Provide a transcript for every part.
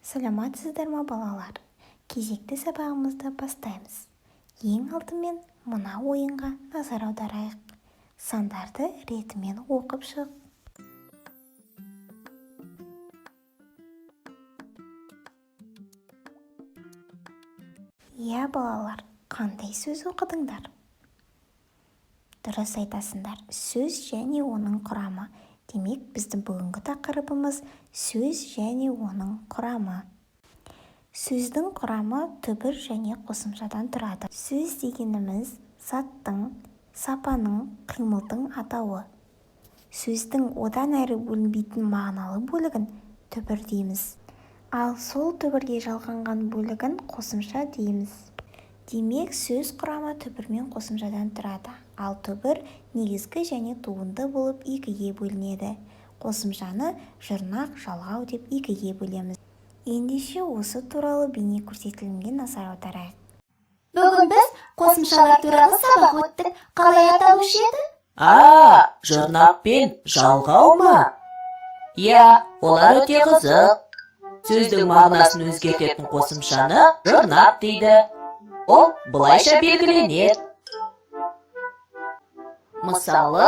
Саламатсыздар ма балалар? Кезекті сабағымызды бастаймыз. Ең алдымен мына ойынға назар аударайық. Сандарды ретімен оқып шық. Иә балалар, қандай сөз оқыдыңдар? Дұрыс айтасыңдар, сөз және оның құрамы. Демек, біздің бүгінгі тақырыбымыз сөз және оның құрамы. Сөздің құрамы түбір және қосымшадан тұрады. Сөз дегеніміз заттың, сапаның, қимылдың атауы. Сөздің одан әрі бөлінбейтін мағыналы бөлігін түбір дейміз. Ал сол түбірге жалғанған бөлігін қосымша дейміз. Демек, сөз құрамы түбір мен қосымшадан тұрады. Ал түбір негізгі және туынды болып екіге бөлінеді. Қосымшаны жұрнақ, жалғау деп екіге бөлеміз. Ендеше осы туралы бейне көрсетілімге назар аударайық. Бүгін біз қосымшалар туралы сабақ өттік. Қалай аталушы еді? Жұрнақ пен жалғау ма? Иә, олар өте қызық. Сөздің мағынасын өзгертетін қосымшаны жұрнақ дейді. Ол былайша белгіленеді. Мысалы,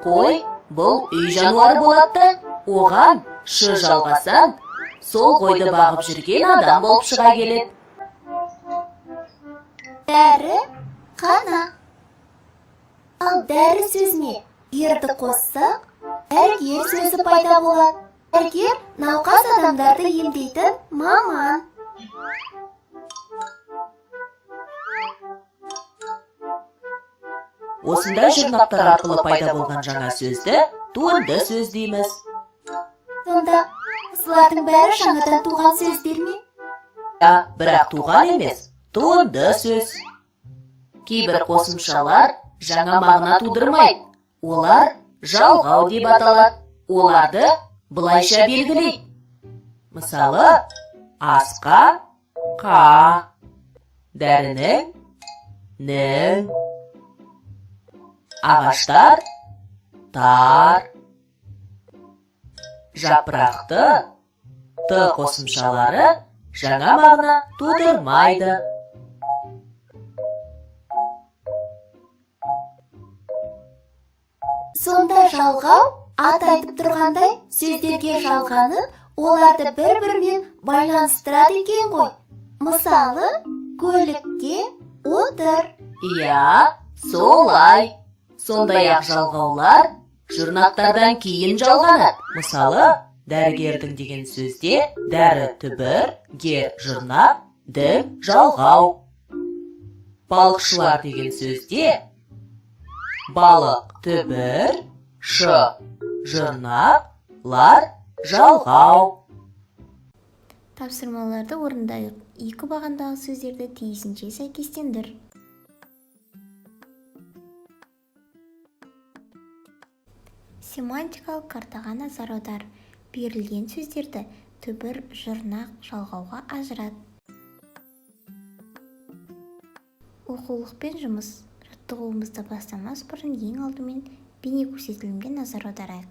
қой бұл үй жануары болады. Оған ш жалғасаң, сол қойды бағып жүрген адам болып шыға келеді. Дәрі қана. Ал дәрі сөзіне ерді қоссақ, дәрігер сөзі пайда болады. Дәрігер науқас адамдарды емдейтін маман. Осындай жұрнақтар арқылы пайда болған жаңа сөзді туынды сөз дейміз. Сонда, осылардың бәрі жаңадан туған сөздер ме? Бірақ туған емес, туынды сөз. Кейбір қосымшалар жаңа мағына тудырмайды. Олар жалғау деп аталады. Оларды былайша белгілейді. Мысалы, асқа қа, дәрінің нің, ағаштар тар, жапырақты т қосымшалары жаңа мағына тудырмайды. Сонда жалғау ат айтып тұрғандай сөздерге жалғанып, оларды бір-бірімен байланыстырады екен ғой. Мысалы, көлікте отыр. Иә, солай. Сондай-ақ жалғаулар жұрнақтардан кейін жалғанады. Мысалы, дәрігердің деген сөзде дәрі түбір, гер жұрнақ, дің жалғау. Балықшылар деген сөзде балық түбір, ш жұрнақ, лар жалғау. Тапсырмаларды орындайық. Екі бағандағы сөздерді тиісінше сәйкестендір. Семантикалық картаға назар аудар. Берілген сөздерді түбір, жұрнақ, жалғауға ажырат. Оқулықпен жұмыс. Жаттығуымызды бастамас бұрын ең алдымен бейне көрсетілімге назар аударайық.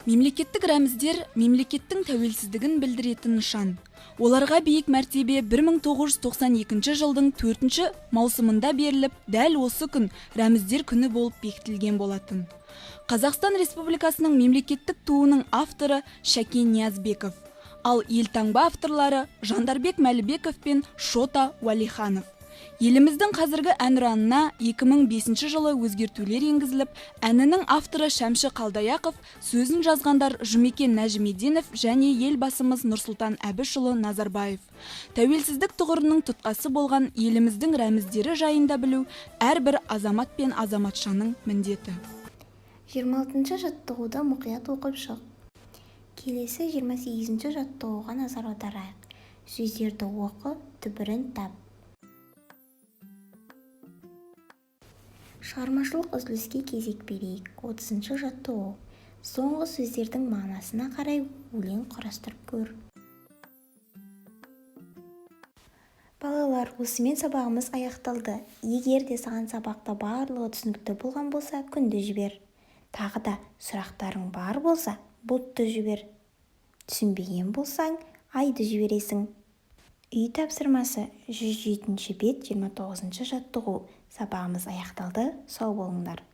Мемлекеттік рәміздер мемлекеттің тәуелсіздігін білдіретін нышан. Оларға биік мәртебе 1992 жылдың 4 маусымында беріліп, дәл осы күн рәміздер күні болып бекітілген болатын. Қазақстан Республикасының мемлекеттік туының авторы Шәкен Ниязбеков, ал елтаңба авторлары Жандарбек Мәлібеков пен Шота Уәлиханов. Еліміздің қазіргі әнұранына 2005 жылы өзгертулер енгізіліп, әнінің авторы Шәмші Қалдаяқов, сөзін жазғандар Жұмекен Нәжімеденов және елбасымыз Нұрсұлтан Әбішұлы Назарбаев. Тәуелсіздік тұғырының тұтқасы болған еліміздің рәміздері жайында білу әрбір азамат пен азаматшаның міндеті. 26-шы жаттығуды мұқият оқып шық. Келесі 28-ші жаттығуға назар аударайық. Сөздерді оқы, түбірін тап. Шығармашылық үзіліске кезек берейік. 30-шы жаттығу. Соңғы сөздердің мағынасына қарай өлең құрастырып көр. Балалар, осымен сабағымыз аяқталды. Егер де саған сабақта барлығы түсінікті болған болса, күнді жібер. Тағы да сұрақтарың бар болса, ботты жібер. Түсінбеген болсаң, айды жібересің. Үй тапсырмасы 107 бет 29 жаттығу. Сабағымыз аяқталды. Сау болыңдар.